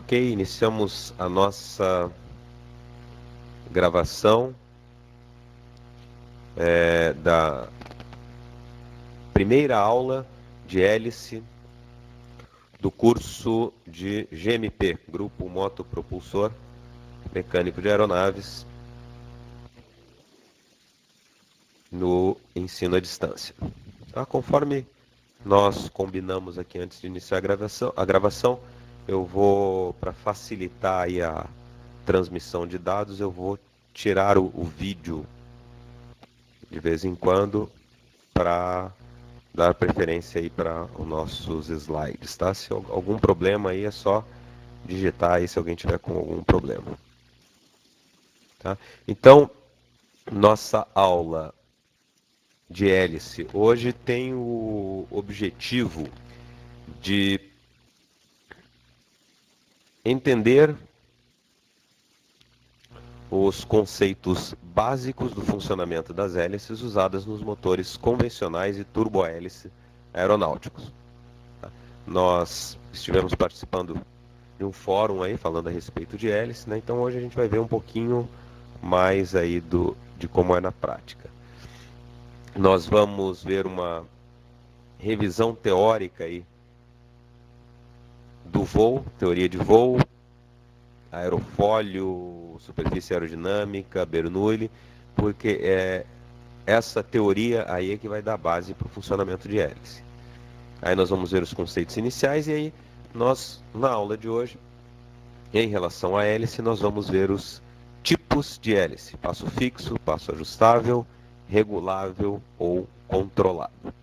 Ok, iniciamos a nossa gravação da primeira aula de hélice do curso de GMP, Grupo Motopropulsor Mecânico de Aeronaves, no ensino à distância. Tá? Conforme nós combinamos aqui antes de iniciar a gravação, eu vou, para facilitar aí a transmissão de dados, eu vou tirar o vídeo de vez em quando para dar preferência aí para os nossos slides, tá? Se algum problema aí é só digitar aí se alguém tiver com algum problema. Tá? Então, nossa aula de hélice hoje tem o objetivo de entender os conceitos básicos do funcionamento das hélices usadas nos motores convencionais e turbohélice aeronáuticos. Nós estivemos participando de um fórum aí falando a respeito de hélice, né? Então hoje a gente vai ver um pouquinho mais aí de como é na prática. Nós vamos ver uma revisão teórica aí do voo, teoria de voo, aerofólio, superfície aerodinâmica, Bernoulli, porque essa teoria aí é que vai dar base para o funcionamento de hélice. Aí nós vamos ver os conceitos iniciais e aí nós, na aula de hoje, em relação à hélice, nós vamos ver os tipos de hélice: passo fixo, passo ajustável, regulável ou controlado.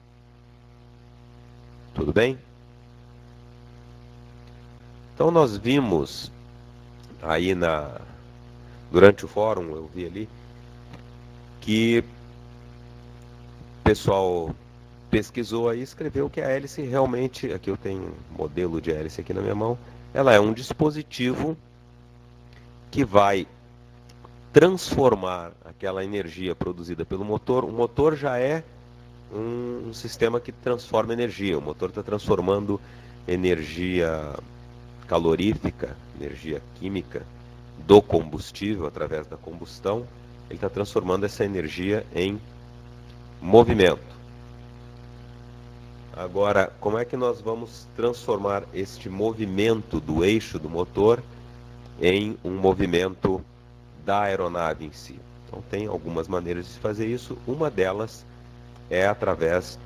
Tudo bem? Então nós vimos aí durante o fórum, eu vi ali, que o pessoal pesquisou aí e escreveu que a hélice realmente, aqui eu tenho um modelo de hélice aqui na minha mão, ela é um dispositivo que vai transformar aquela energia produzida pelo motor. O motor já é um sistema que transforma energia. O motor está transformando energia calorífica, energia química do combustível através da combustão. Ele está transformando essa energia em movimento. Agora, como é que nós vamos transformar este movimento do eixo do motor em um movimento da aeronave em si? Então tem algumas maneiras de se fazer isso. Uma delas é através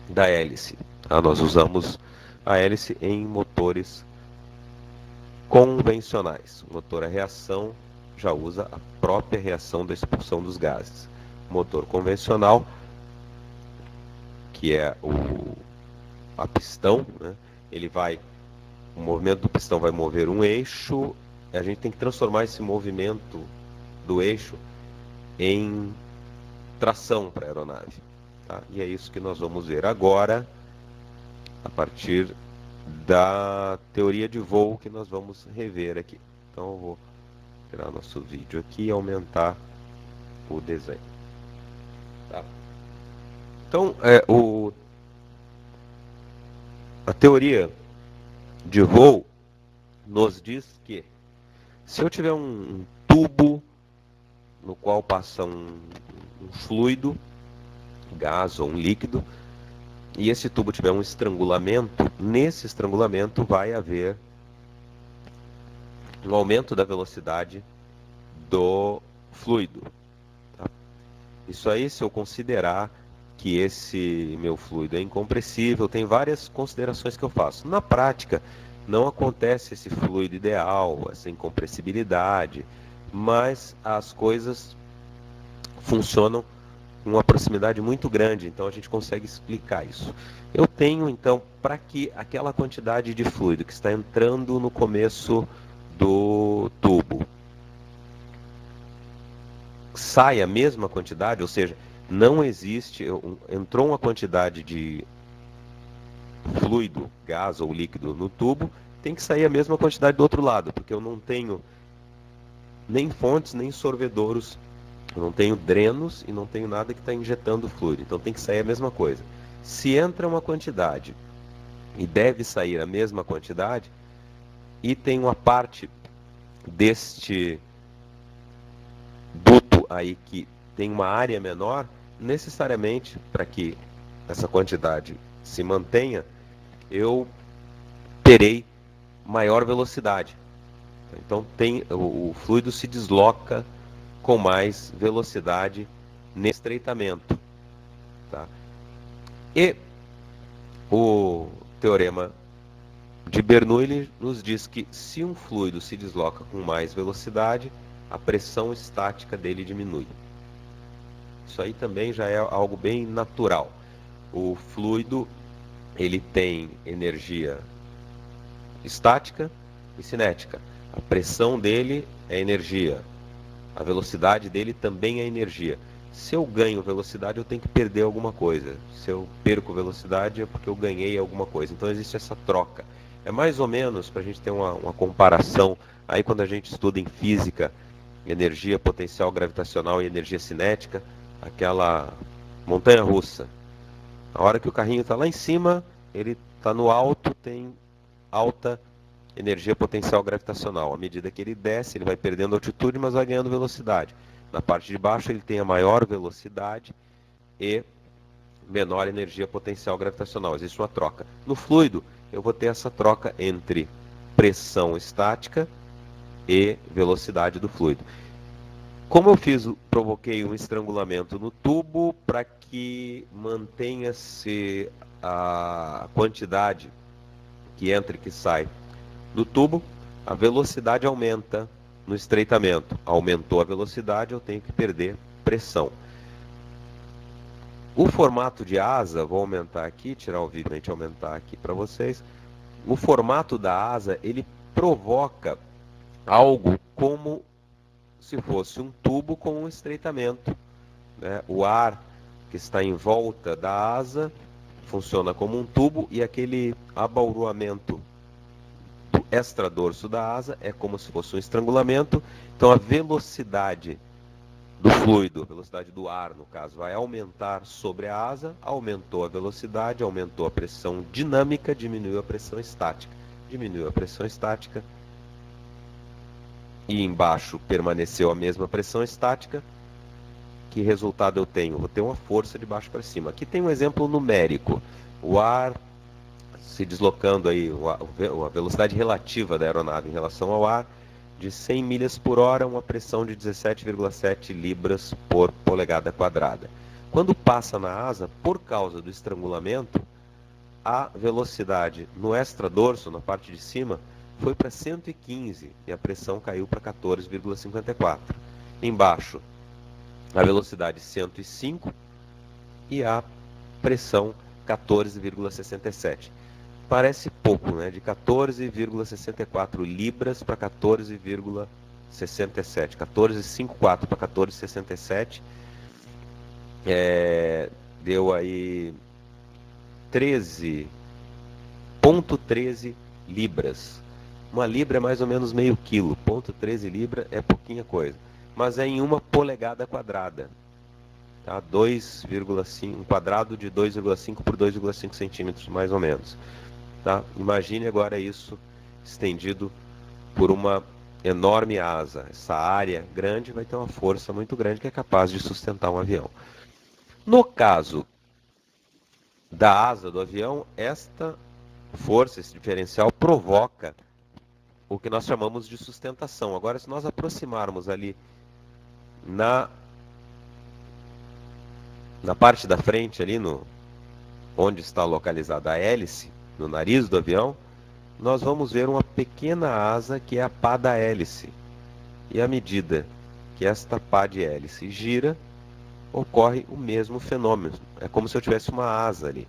da hélice. Nós usamos a hélice em motores convencionais. O motor a reação já usa a própria reação da expulsão dos gases. O motor convencional, que é a pistão, né? O movimento do pistão vai mover um eixo, e a gente tem que transformar esse movimento do eixo em tração para a aeronave. Tá? E é isso que nós vamos ver agora, a partir da teoria de voo que nós vamos rever aqui. Então eu vou tirar nosso vídeo aqui e aumentar o desenho. Tá? Então, a teoria de voo nos diz que se eu tiver um tubo no qual passa um fluido, gás ou um líquido, e esse tubo tiver um estrangulamento, nesse estrangulamento vai haver um aumento da velocidade do fluido. Tá? Isso aí, se eu considerar que esse meu fluido é incompressível, tem várias considerações que eu faço. Na prática, não acontece esse fluido ideal, essa incompressibilidade, mas as coisas funcionam com uma proximidade muito grande, então a gente consegue explicar isso. Eu tenho, então, para que aquela quantidade de fluido que está entrando no começo do tubo saia a mesma quantidade, ou seja, não existe, entrou uma quantidade de fluido, gás ou líquido no tubo, tem que sair a mesma quantidade do outro lado, porque eu não tenho nem fontes, nem sorvedouros, eu não tenho drenos e não tenho nada que está injetando fluido, então tem que sair a mesma coisa. Se entra uma quantidade e deve sair a mesma quantidade, e tem uma parte deste duto aí que tem uma área menor, necessariamente para que essa quantidade se mantenha, eu terei maior velocidade. Então o fluido se desloca com mais velocidade nesse estreitamento. Tá? E o teorema de Bernoulli nos diz que se um fluido se desloca com mais velocidade, a pressão estática dele diminui. Isso aí também já é algo bem natural. O fluido, ele tem energia estática e cinética. A pressão dele é energia. A velocidade dele também é energia. Se eu ganho velocidade, eu tenho que perder alguma coisa. Se eu perco velocidade, é porque eu ganhei alguma coisa. Então existe essa troca. É mais ou menos, para a gente ter uma comparação, aí quando a gente estuda em física, energia potencial gravitacional e energia cinética, aquela montanha russa. A hora que o carrinho está lá em cima, ele está no alto, tem alta energia potencial gravitacional. À medida que ele desce, ele vai perdendo altitude, mas vai ganhando velocidade. Na parte de baixo, ele tem a maior velocidade e menor energia potencial gravitacional. Existe uma troca. No fluido, eu vou ter essa troca entre pressão estática e velocidade do fluido. Como eu provoquei um estrangulamento no tubo para que mantenha-se a quantidade que entra e que sai do tubo, a velocidade aumenta no estreitamento. Aumentou a velocidade, eu tenho que perder pressão. O formato de asa, vou aumentar aqui, tirar o vídeo e aumentar aqui para vocês. O formato da asa, ele provoca algo como se fosse um tubo com um estreitamento, né? O ar que está em volta da asa funciona como um tubo e aquele abauroamento do extradorso da asa é como se fosse um estrangulamento. Então a velocidade do fluido, a velocidade do ar, no caso, vai aumentar sobre a asa, aumentou a velocidade, aumentou a pressão dinâmica, diminuiu a pressão estática. Diminuiu a pressão estática e embaixo permaneceu a mesma pressão estática. Que resultado eu tenho? Vou ter uma força de baixo para cima. Aqui tem um exemplo numérico. O ar se deslocando aí, a velocidade relativa da aeronave em relação ao ar, de 100 milhas por hora, uma pressão de 17,7 libras por polegada quadrada. Quando passa na asa, por causa do estrangulamento, a velocidade no extradorso, na parte de cima, foi para 115 e a pressão caiu para 14,54. Embaixo, a velocidade 105 e a pressão 14,67. Parece pouco, né? De 14,64 libras para 14,67. 14,54 para 14,67. Deu aí 13,13 libras. Uma libra é mais ou menos meio quilo. 0,13 libra é pouquinha coisa. Mas é em uma polegada quadrada. Tá? 2,5, um quadrado de 2,5 por 2,5 centímetros, mais ou menos. Tá? Imagine agora isso estendido por uma enorme asa. Essa área grande vai ter uma força muito grande que é capaz de sustentar um avião. No caso da asa do avião, esta força, esse diferencial, provoca o que nós chamamos de sustentação. Agora, se nós aproximarmos ali na parte da frente, ali onde está localizada a hélice, no nariz do avião, nós vamos ver uma pequena asa que é a pá da hélice. E à medida que esta pá de hélice gira, ocorre o mesmo fenômeno. É como se eu tivesse uma asa ali.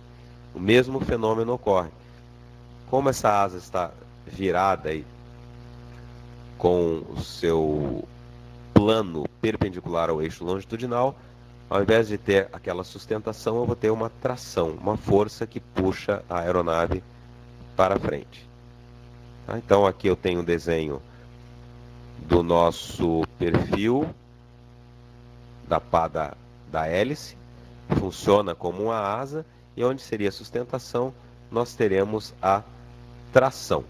O mesmo fenômeno ocorre. Como essa asa está virada aí, com o seu plano perpendicular ao eixo longitudinal, ao invés de ter aquela sustentação, eu vou ter uma tração, uma força que puxa a aeronave para frente. Tá? Então aqui eu tenho um desenho do nosso perfil da pá da hélice, funciona como uma asa, e onde seria a sustentação, nós teremos a tração.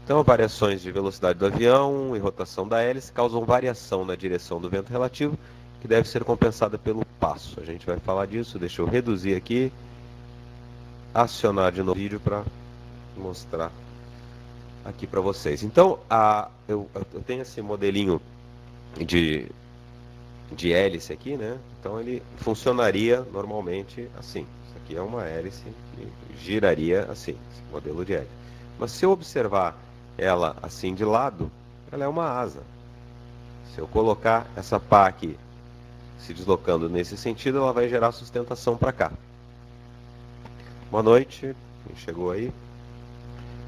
Então, variações de velocidade do avião e rotação da hélice causam variação na direção do vento relativo, que deve ser compensada pelo passo. A gente vai falar disso, deixa eu reduzir aqui, acionar de novo o vídeo para mostrar aqui para vocês. Então, eu tenho esse modelinho de hélice aqui, né? Então ele funcionaria normalmente assim. Isso aqui é uma hélice que giraria assim, esse modelo de hélice. Mas se eu observar ela assim de lado, ela é uma asa. Se eu colocar essa pá aqui se deslocando nesse sentido, ela vai gerar sustentação para cá. Boa noite, quem chegou aí?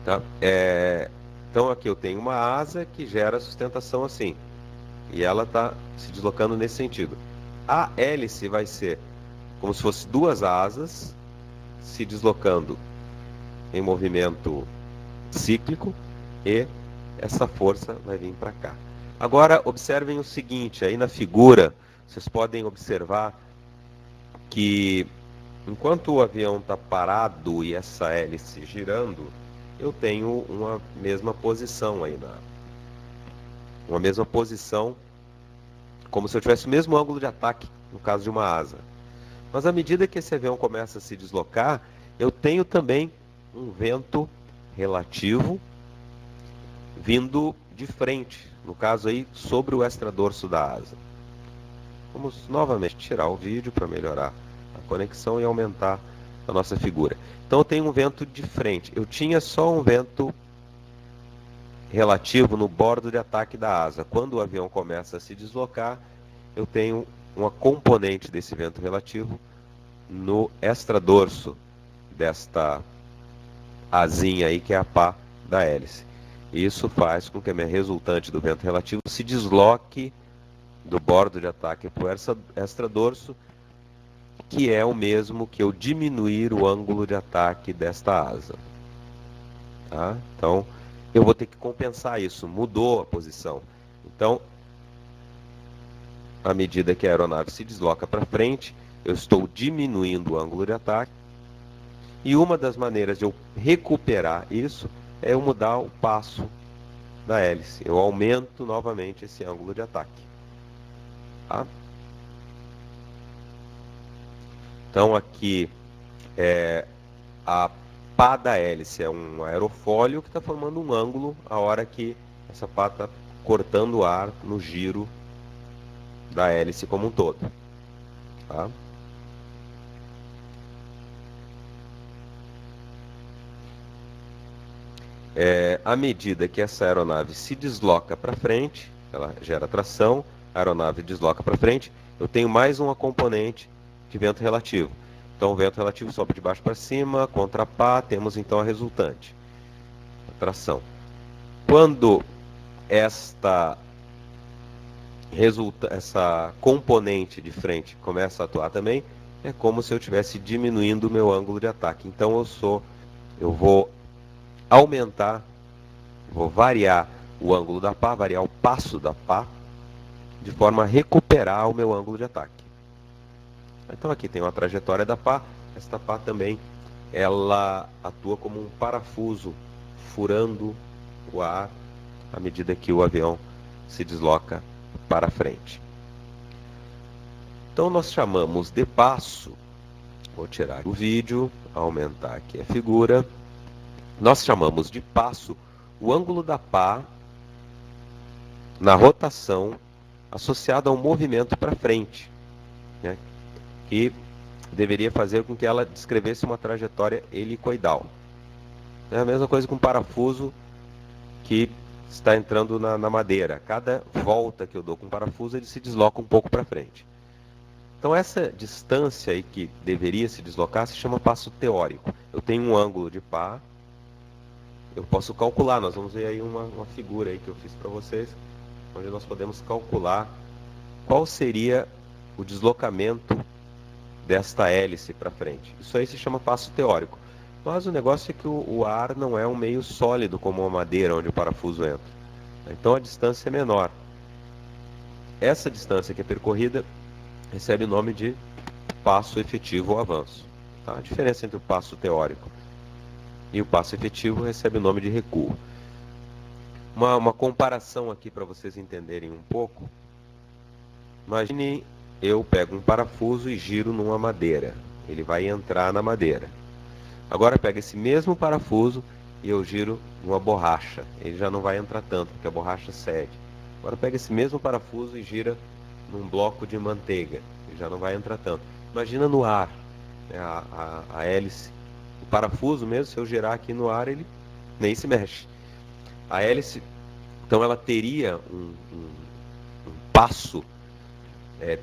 Tá? Então aqui eu tenho uma asa que gera sustentação assim. E ela está se deslocando nesse sentido. A hélice vai ser como se fosse duas asas se deslocando em movimento cíclico e essa força vai vir para cá. Agora observem o seguinte, aí na figura vocês podem observar que enquanto o avião está parado e essa hélice girando, eu tenho uma mesma posição aí uma mesma posição, como se eu tivesse o mesmo ângulo de ataque, no caso de uma asa. Mas à medida que esse avião começa a se deslocar, eu tenho também um vento relativo vindo de frente, no caso aí, sobre o extradorso da asa. Vamos novamente tirar o vídeo para melhorar a conexão e aumentar a nossa figura. Então eu tenho um vento de frente. Eu tinha só um vento relativo no bordo de ataque da asa. Quando o avião começa a se deslocar, eu tenho uma componente desse vento relativo no extradorso desta asinha aí, que é a pá da hélice. Isso faz com que a minha resultante do vento relativo se desloque do bordo de ataque para o extradorso, que é o mesmo que eu diminuir o ângulo de ataque desta asa. Tá? Então, eu vou ter que compensar isso, mudou a posição. Então, à medida que a aeronave se desloca para frente, eu estou diminuindo o ângulo de ataque. E uma das maneiras de eu recuperar isso é eu mudar o passo da hélice. Eu aumento novamente esse ângulo de ataque. Tá? Então aqui a pá da hélice é um aerofólio que está formando um ângulo a hora que essa pá está cortando o ar no giro da hélice como um todo. Tá? À medida que essa aeronave se desloca para frente, ela gera tração, a aeronave desloca para frente, eu tenho mais uma componente de vento relativo. Então o vento relativo sobe de baixo para cima, contra a pá, temos então a resultante, a tração. Quando essa componente de frente começa a atuar também, é como se eu estivesse diminuindo o meu ângulo de ataque. Então eu vou aumentar, vou variar o ângulo da pá, variar o passo da pá, de forma a recuperar o meu ângulo de ataque. Então aqui tem uma trajetória da pá. Esta pá também ela atua como um parafuso, furando o ar à medida que o avião se desloca para frente. Então nós chamamos de passo, vou tirar o vídeo, aumentar aqui a figura. Nós chamamos de passo o ângulo da pá na rotação associado ao movimento para frente, né, que deveria fazer com que ela descrevesse uma trajetória helicoidal. É a mesma coisa com um parafuso que está entrando na madeira. Cada volta que eu dou com o parafuso, ele se desloca um pouco para frente. Então essa distância aí que deveria se deslocar se chama passo teórico. Eu tenho um ângulo de pá, eu posso calcular, nós vamos ver aí uma figura aí que eu fiz para vocês, onde nós podemos calcular qual seria o deslocamento desta hélice para frente. Isso aí se chama passo teórico. Mas o negócio é que o ar não é um meio sólido como a madeira, onde o parafuso entra. Então a distância é menor. Essa distância que é percorrida recebe o nome de passo efetivo ou avanço. Tá? A diferença entre o passo teórico e o passo efetivo recebe o nome de recuo. Uma comparação aqui para vocês entenderem um pouco. Imagine eu pego um parafuso e giro numa madeira. Ele vai entrar na madeira. Agora pega esse mesmo parafuso e eu giro numa borracha. Ele já não vai entrar tanto, porque a borracha cede. Agora pega esse mesmo parafuso e gira num bloco de manteiga. Ele já não vai entrar tanto. Imagina no ar, né, a hélice. O parafuso mesmo, se eu girar aqui no ar, ele nem se mexe. A hélice, então ela teria um passo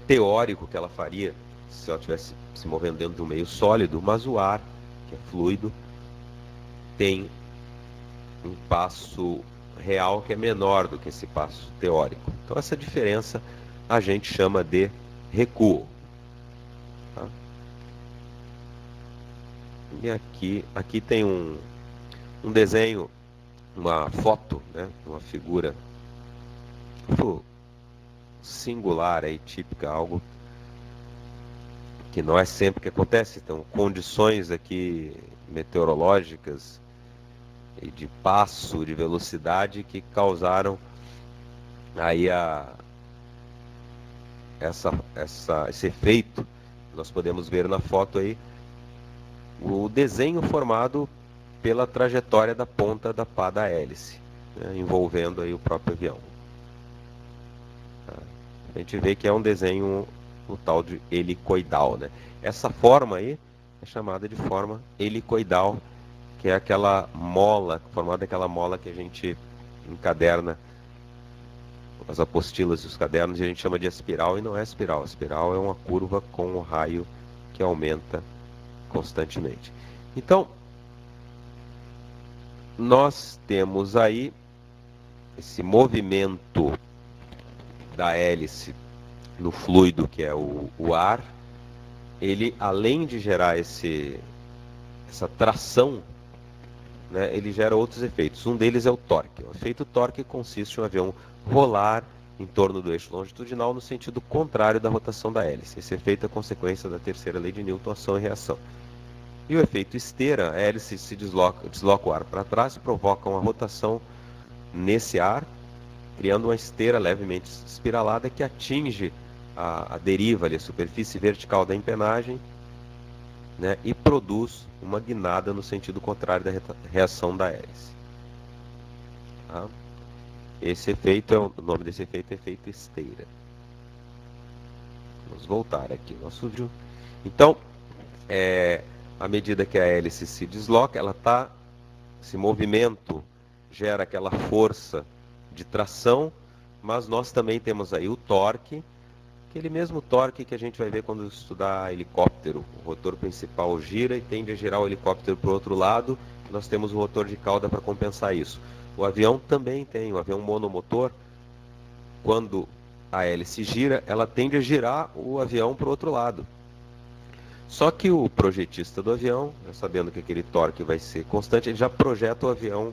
teórico que ela faria se ela estivesse se movendo dentro de um meio sólido, mas o ar, que é fluido, tem um passo real que é menor do que esse passo teórico. Então essa diferença a gente chama de recuo. Tá? E aqui tem um desenho, uma foto, né, uma figura muito singular, aí, típica, algo que não é sempre que acontece. Então, condições aqui meteorológicas e de passo, de velocidade que causaram aí esse efeito. Nós podemos ver na foto aí o desenho formado pela trajetória da ponta da pá da hélice, né, envolvendo aí o próprio avião. A gente vê que é um desenho, o tal de helicoidal, né? Essa forma aí é chamada de forma helicoidal, que é aquela mola, formada daquela mola que a gente encaderna as apostilas e os cadernos, e a gente chama de espiral, e não é espiral. A espiral é uma curva com um raio que aumenta constantemente. Então, nós temos aí esse movimento da hélice no fluido, que é o ar. Ele, além de gerar essa tração, né, ele gera outros efeitos. Um deles é o torque. O efeito torque consiste em um avião rolar em torno do eixo longitudinal no sentido contrário da rotação da hélice. Esse efeito é consequência da terceira lei de Newton, ação e reação. E o efeito esteira, a hélice se desloca o ar para trás, provoca uma rotação nesse ar, criando uma esteira levemente espiralada que atinge a deriva, ali, a superfície vertical da empenagem, né, e produz uma guinada no sentido contrário da reação da hélice. Tá? Esse efeito, o nome desse efeito é efeito esteira. Vamos voltar aqui ao nosso vídeo. Então, à medida que a hélice se desloca, esse movimento gera aquela força de tração, mas nós também temos aí o torque, aquele mesmo torque que a gente vai ver quando estudar helicóptero. O rotor principal gira e tende a girar o helicóptero para o outro lado. Nós temos o rotor de cauda para compensar isso. O avião também tem, o avião monomotor, quando a hélice gira, ela tende a girar o avião para o outro lado. Só que o projetista do avião, sabendo que aquele torque vai ser constante, ele já projeta o avião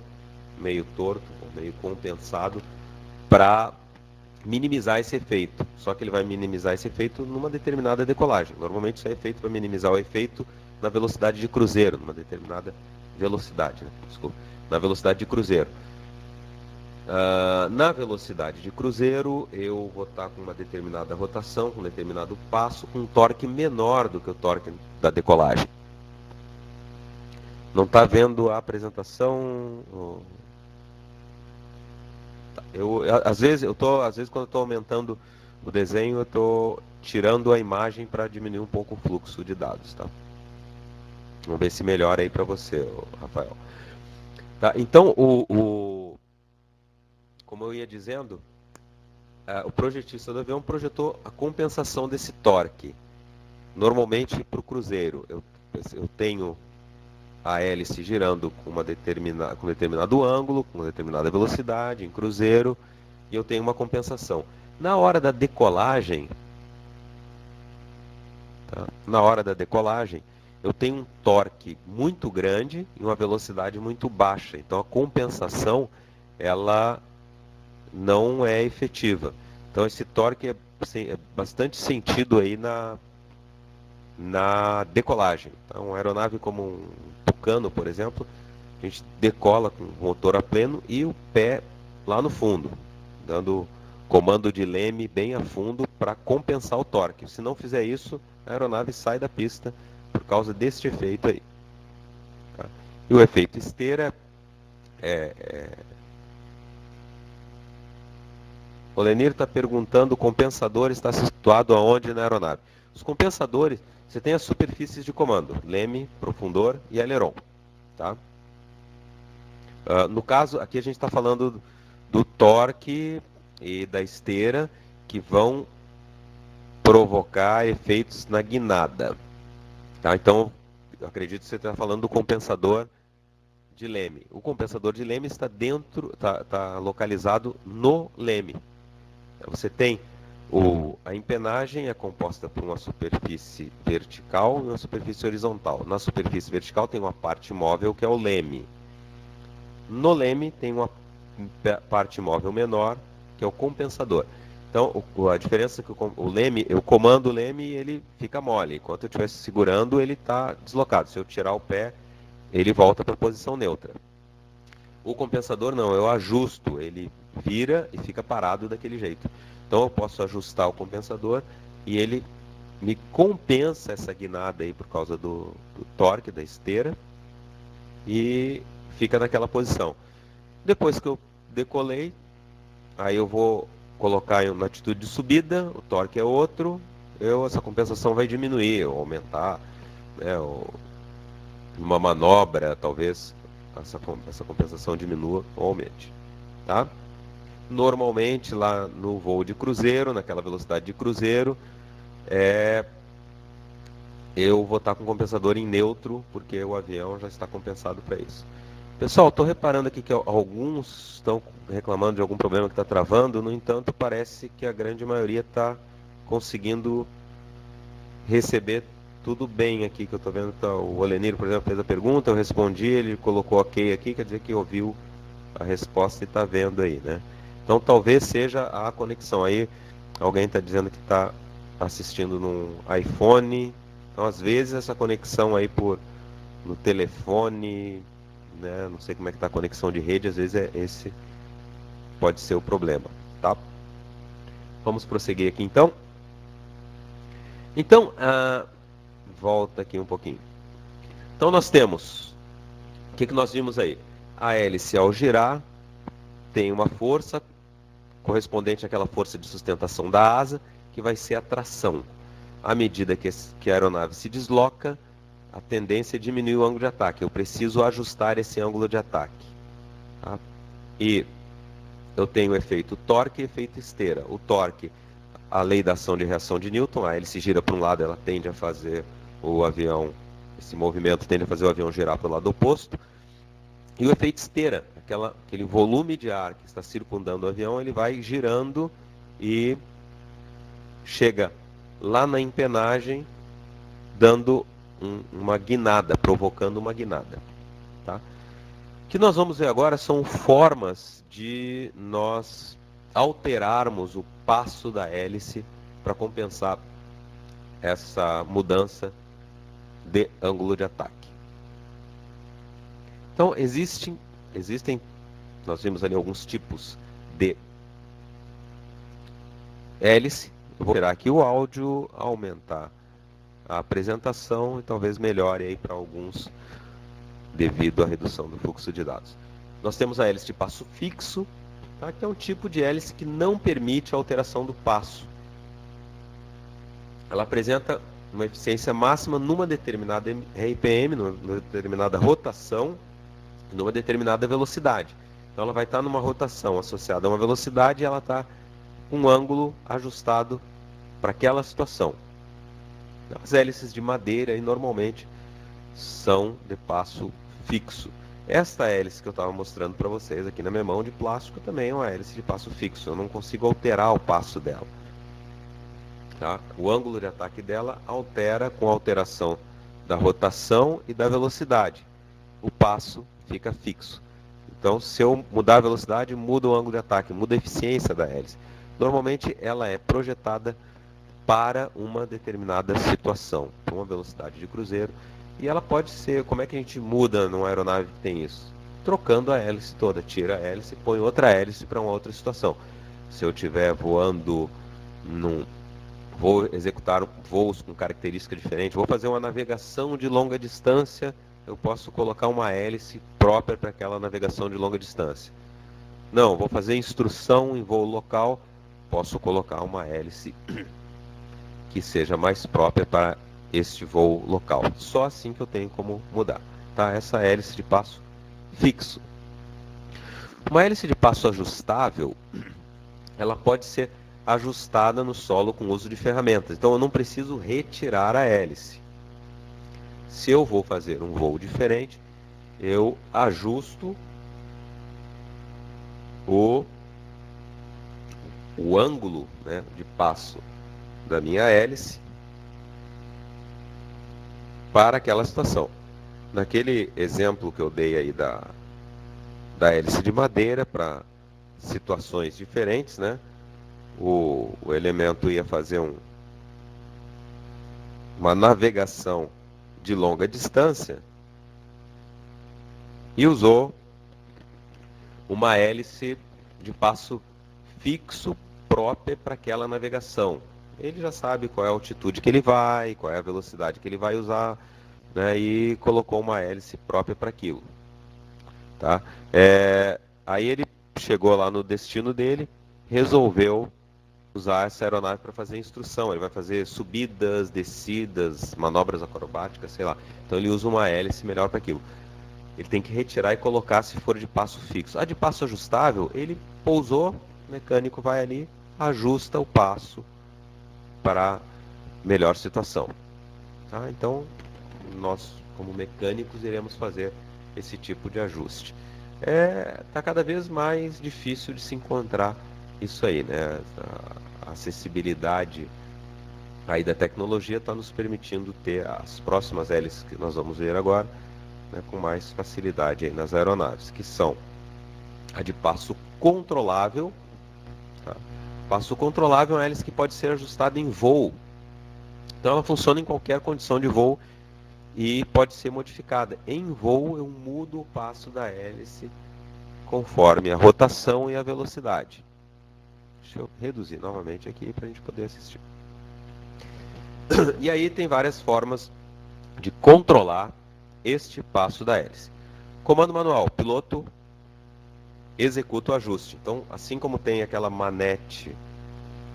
meio torto, meio compensado, para minimizar esse efeito. Só que ele vai minimizar esse efeito numa determinada decolagem. Normalmente isso é feito para minimizar o efeito na velocidade de cruzeiro, numa determinada velocidade, né? Desculpa, na velocidade de cruzeiro. Na velocidade de cruzeiro, eu vou estar com uma determinada rotação, com um determinado passo, com um torque menor do que o torque da decolagem. Não está vendo a apresentação? Às vezes quando eu estou aumentando o desenho, eu estou tirando a imagem para diminuir um pouco o fluxo de dados, tá? Vamos ver se melhora aí para você, Rafael. Tá, então, como eu ia dizendo, o projetista do avião projetou a compensação desse torque. Normalmente, para o cruzeiro, eu tenho a hélice girando com um determinado ângulo, com uma determinada velocidade, em cruzeiro, e eu tenho uma compensação. Na hora da decolagem, tá? Eu tenho um torque muito grande e uma velocidade muito baixa. Então a compensação, ela não é efetiva. Então esse torque é bastante sentido aí na decolagem. Então, uma aeronave como um Tucano, por exemplo, a gente decola com o motor a pleno e o pé lá no fundo, dando comando de leme bem a fundo para compensar o torque. Se não fizer isso, a aeronave sai da pista por causa deste efeito aí. Tá? E o efeito esteira o Lenir está perguntando: o compensador está situado aonde na aeronave? Os compensadores, você tem as superfícies de comando: leme, profundor e aileron. Tá? No caso, aqui a gente está falando do torque e da esteira que vão provocar efeitos na guinada. Tá? Então, eu acredito que você está falando do compensador de leme. O compensador de leme está está localizado no leme. Você tem a empenagem é composta por uma superfície vertical e uma superfície horizontal. Na superfície vertical tem uma parte móvel que é o leme. No leme tem uma parte móvel menor que é o compensador. Então, a diferença é que o leme, eu comando o leme e ele fica mole. Enquanto eu estiver segurando, ele está deslocado. Se eu tirar o pé, ele volta para a posição neutra. O compensador não, eu ajusto, ele vira e fica parado daquele jeito. Então eu posso ajustar o compensador e ele me compensa essa guinada aí por causa do torque da esteira e fica naquela posição. Depois que eu decolei, aí eu vou colocar na atitude de subida, o torque é outro, essa compensação vai diminuir ou aumentar, né, uma manobra talvez essa compensação diminua ou aumente. Tá? Normalmente lá no voo de cruzeiro, naquela velocidade de cruzeiro, eu vou estar com o compensador em neutro, porque o avião já está compensado para isso. Pessoal, estou reparando aqui que alguns estão reclamando de algum problema que está travando, no entanto, parece que a grande maioria está conseguindo receber tudo bem aqui, que eu estou vendo. Tá, o Olenir, por exemplo, fez a pergunta, eu respondi, ele colocou ok aqui, quer dizer que ouviu a resposta e está vendo aí, né? Então talvez seja a conexão. Aí alguém está dizendo que está assistindo num iPhone. Então às vezes essa conexão aí no telefone, né? Não sei como é que está a conexão de rede, às vezes esse pode ser o problema, tá? Vamos prosseguir aqui então. Então, volta aqui um pouquinho. Então nós temos, o que nós vimos aí? A hélice ao girar tem uma força correspondente àquela força de sustentação da asa, que vai ser a tração. À medida que a aeronave se desloca, a tendência é diminuir o ângulo de ataque. Eu preciso ajustar esse ângulo de ataque. Tá? E eu tenho o efeito torque e efeito esteira. O torque, a lei da ação de reação de Newton, a hélice gira para um lado, ela tende a fazer o avião, esse movimento tende a fazer o avião girar para o lado oposto. E o efeito esteira, aquele volume de ar que está circundando o avião, ele vai girando e chega lá na empenagem, dando uma guinada, provocando uma guinada. Tá? O que nós vamos ver agora são formas de nós alterarmos o passo da hélice para compensar essa mudança de ângulo de ataque. Então, existem, nós vimos ali alguns tipos de hélice. Eu vou tirar aqui o áudio, aumentar a apresentação e talvez melhore aí para alguns devido à redução do fluxo de dados. Nós temos a hélice de passo fixo, tá? Que é um tipo de hélice que não permite a alteração do passo. Ela apresenta uma eficiência máxima numa determinada RPM, numa determinada rotação, numa determinada velocidade. Então ela vai estar numa rotação associada a uma velocidade e ela está com um ângulo ajustado para aquela situação. As hélices de madeira aí, normalmente são de passo fixo. Esta hélice que eu estava mostrando para vocês aqui na minha mão de plástico também é uma hélice de passo fixo. Eu não consigo alterar o passo dela. Tá? O ângulo de ataque dela altera com a alteração da rotação e da velocidade. O passo fica fixo. Então, se eu mudar a velocidade, muda o ângulo de ataque, muda a eficiência da hélice. Normalmente, ela é projetada para uma determinada situação, uma velocidade de cruzeiro. E ela pode ser, como é que a gente muda numa aeronave que tem isso? trocando a hélice toda. Tira a hélice e põe outra hélice para uma outra situação. Se eu estiver voando vou executar voos com característica diferente, vou fazer uma navegação de longa distância, eu posso colocar uma hélice própria para aquela navegação de longa distância. Não, vou fazer instrução em voo local, posso colocar uma hélice que seja mais própria para este voo local. Só assim que eu tenho como mudar. Tá? Essa hélice de passo fixo. Uma hélice de passo ajustável, ela pode ser ajustada no solo com o uso de ferramentas. Então eu não preciso retirar a hélice. Se eu vou fazer um voo diferente, eu ajusto o ângulo, né, de passo da minha hélice para aquela situação. Naquele exemplo que eu dei aí da hélice de madeira para situações diferentes, né? O elemento ia fazer uma navegação de longa distância e usou uma hélice de passo fixo própria para aquela navegação. Ele já sabe qual é a altitude que ele vai, qual é a velocidade que ele vai usar, né, e colocou uma hélice própria para aquilo. Tá? Aí ele chegou lá no destino dele, resolveu usar essa aeronave para fazer instrução. Ele vai fazer subidas, descidas, manobras acrobáticas, sei lá. Então ele usa uma hélice melhor para aquilo. Ele tem que retirar e colocar se for de passo fixo. A de passo ajustável, ele pousou, o mecânico vai ali, ajusta o passo para melhor situação. Tá? Então, nós, como mecânicos, iremos fazer esse tipo de ajuste. Tá cada vez mais difícil de se encontrar isso aí, né? A acessibilidade aí da tecnologia está nos permitindo ter as próximas hélices que nós vamos ver agora, né, com mais facilidade aí nas aeronaves, que são a de passo controlável. Tá? Passo controlável é uma hélice que pode ser ajustada em voo. Então ela funciona em qualquer condição de voo e pode ser modificada. Em voo eu mudo o passo da hélice conforme a rotação e a velocidade. Deixa eu reduzir novamente aqui para a gente poder assistir. E aí tem várias formas de controlar este passo da hélice. Comando manual, piloto executa o ajuste. Então, assim como tem aquela manete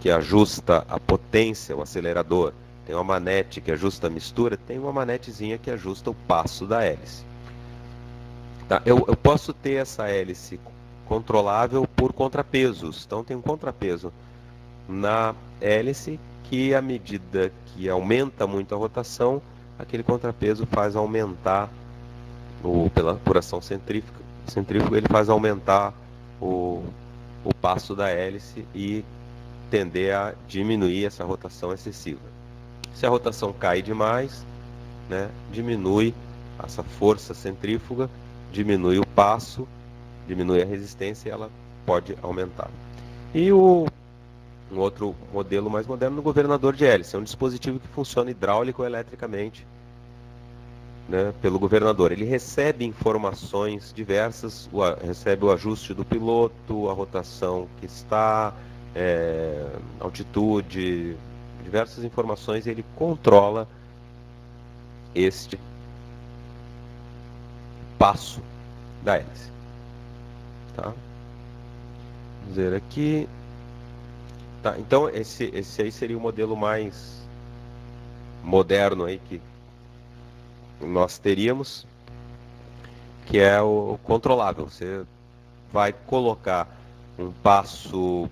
que ajusta a potência, o acelerador, tem uma manete que ajusta a mistura, tem uma manetezinha que ajusta o passo da hélice. Tá? Eu posso ter essa hélice controlável por contrapesos. Então tem um contrapeso na hélice que, à medida que aumenta muito a rotação, aquele contrapeso faz aumentar, por ação centrífuga, ele faz aumentar o passo da hélice e tender a diminuir essa rotação excessiva. Se a rotação cai demais, né, diminui essa força centrífuga, diminui o passo, diminui a resistência e ela pode aumentar. E um outro modelo mais moderno, o governador de hélice. É um dispositivo que funciona hidráulico ou eletricamente, né, pelo governador. Ele recebe informações diversas, recebe o ajuste do piloto, a rotação que está, altitude, diversas informações, e ele controla este passo da hélice. Tá? Vamos ver aqui. Tá, então esse aí seria o modelo mais moderno aí que nós teríamos, que é o controlável. Você vai colocar um passo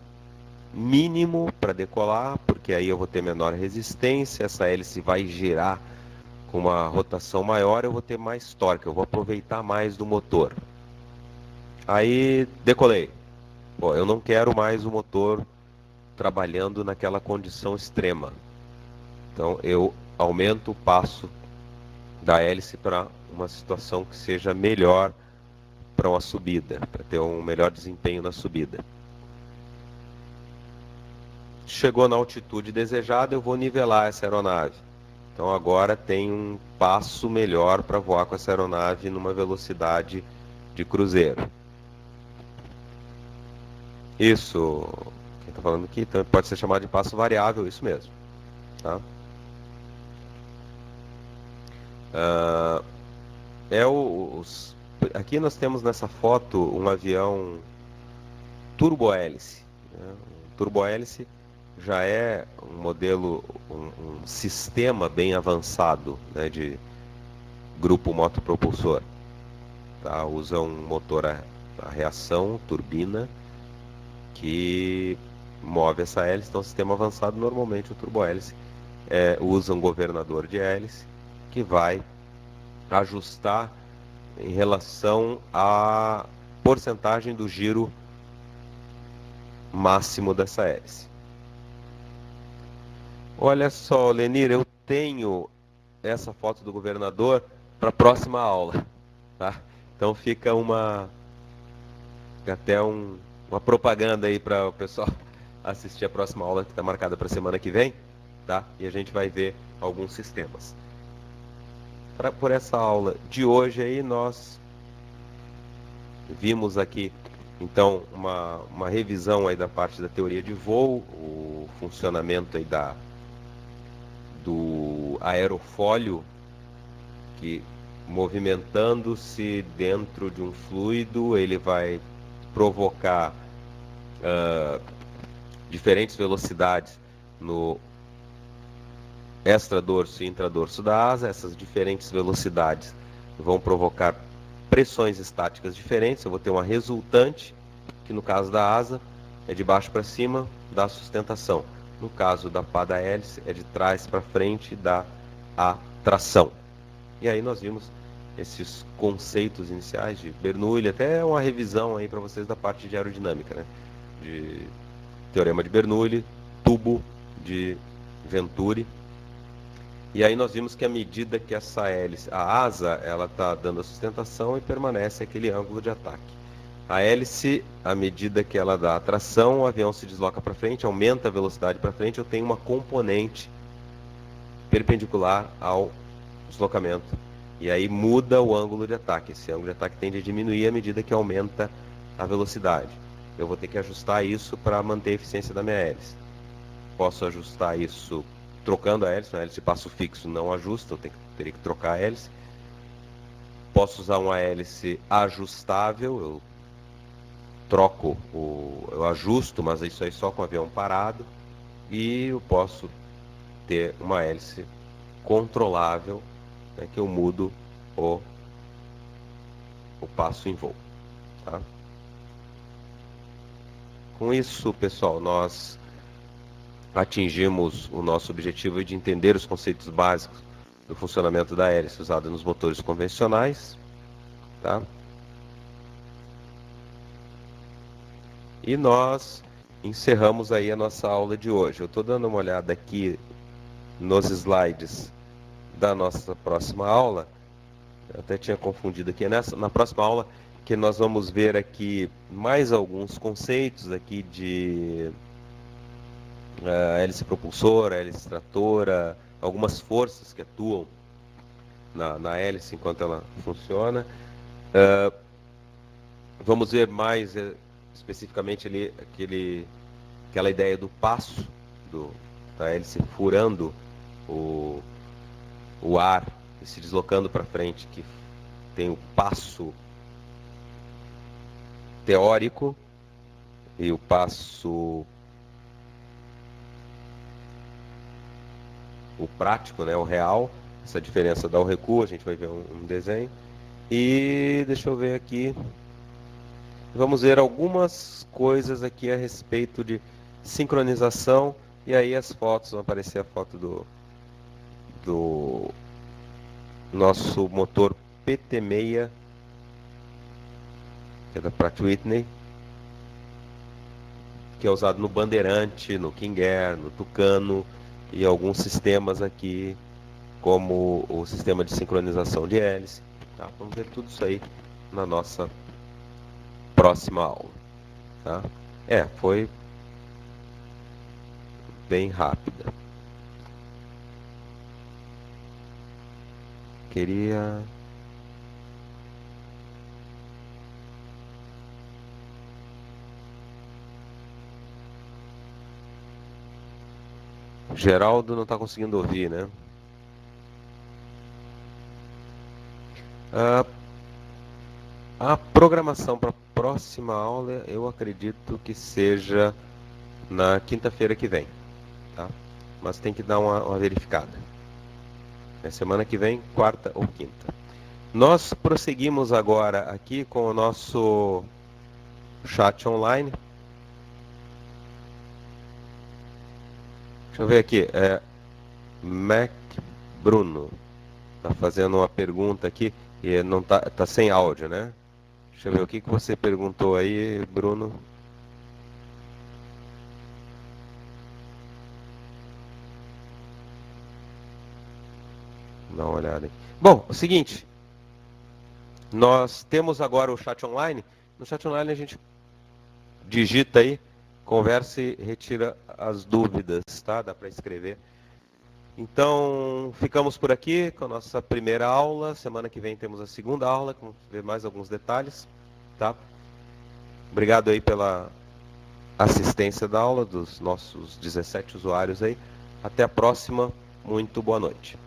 mínimo para decolar, porque aí eu vou ter menor resistência, essa hélice vai girar com uma rotação maior, eu vou ter mais torque, eu vou aproveitar mais do motor. Aí decolei. Bom, eu não quero mais o motor trabalhando naquela condição extrema. Então eu aumento o passo da hélice para uma situação que seja melhor para uma subida, para ter um melhor desempenho na subida. Chegou na altitude desejada, eu vou nivelar essa aeronave. Então agora tem um passo melhor para voar com essa aeronave numa velocidade de cruzeiro. Isso, quem está falando aqui, então pode ser chamado de passo variável, isso mesmo. Tá? Aqui nós temos nessa foto um avião turbohélice. Né? Um turbohélice já é um modelo, um sistema bem avançado, né, de grupo motopropulsor. Tá? Usa um motor a reação, turbina, que move essa hélice. Então, sistema avançado, normalmente o turbohélice usa um governador de hélice que vai ajustar em relação à porcentagem do giro máximo dessa hélice. Olha só, Lenir, eu tenho essa foto do governador para a próxima aula, tá? Então fica uma propaganda aí para o pessoal assistir a próxima aula que está marcada para a semana que vem, tá? E a gente vai ver alguns sistemas. Por essa aula de hoje aí nós vimos aqui então uma revisão aí da parte da teoria de voo, o funcionamento aí do aerofólio, que movimentando-se dentro de um fluido, ele vai provocar diferentes velocidades no extradorso e intradorso da asa. Essas diferentes velocidades vão provocar pressões estáticas diferentes. Eu vou ter uma resultante, que no caso da asa é de baixo para cima, dá sustentação. No caso da pá da hélice é de trás para frente, dá a tração. E aí nós vimos esses conceitos iniciais de Bernoulli, até uma revisão aí para vocês da parte de aerodinâmica, né? De teorema de Bernoulli, tubo de Venturi. E aí nós vimos que à medida que essa hélice, a asa, ela está dando a sustentação e permanece aquele ângulo de ataque. A hélice, à medida que ela dá a tração, o avião se desloca para frente, aumenta a velocidade para frente, eu tenho uma componente perpendicular ao deslocamento. E aí muda o ângulo de ataque. Esse ângulo de ataque tende a diminuir à medida que aumenta a velocidade. Eu vou ter que ajustar isso para manter a eficiência da minha hélice. Posso ajustar isso trocando a hélice de passo fixo não ajusta, teria que trocar a hélice. Posso usar uma hélice ajustável, eu ajusto, mas isso aí só com o avião parado. E eu posso ter uma hélice controlável, né, que eu mudo o passo em voo. Tá? Com isso, pessoal, nós atingimos o nosso objetivo de entender os conceitos básicos do funcionamento da hélice usada nos motores convencionais. Tá? E nós encerramos aí a nossa aula de hoje. Eu estou dando uma olhada aqui nos slides da nossa próxima aula. Eu até tinha confundido aqui na próxima aula, que nós vamos ver aqui mais alguns conceitos aqui de hélice propulsora, hélice tratora, algumas forças que atuam na hélice enquanto ela funciona. Vamos ver mais especificamente ali aquela ideia do passo da hélice furando o ar e se deslocando para frente, que tem o passo teórico e o passo prático, né, o real. Essa diferença dá o recuo, a gente vai ver um desenho. E deixa eu ver aqui. Vamos ver algumas coisas aqui a respeito de sincronização. E aí as fotos, vão aparecer a foto do nosso motor PT6, que é da Pratt Whitney, que é usado no Bandeirante, no King Air, no Tucano e alguns sistemas aqui, como o sistema de sincronização de hélice. Tá? Vamos ver tudo isso aí na nossa próxima aula. Tá? Foi bem rápida. Queria Geraldo não está conseguindo ouvir, né? A programação para a próxima aula, eu acredito que seja na quinta-feira que vem, tá? Mas tem que dar uma verificada. É semana que vem, quarta ou quinta. Nós prosseguimos agora aqui com o nosso chat online. Deixa eu ver aqui. Mac Bruno está fazendo uma pergunta aqui e não tá sem áudio, né? Deixa eu ver o que você perguntou aí, Bruno. Dá uma olhada aí. Bom, o seguinte, nós temos agora o chat online. No chat online a gente digita aí, conversa e retira as dúvidas, tá? Dá para escrever. Então, ficamos por aqui com a nossa primeira aula. Semana que vem temos a segunda aula, vamos ver mais alguns detalhes, tá? Obrigado aí pela assistência da aula dos nossos 17 usuários aí. Até a próxima. Muito boa noite.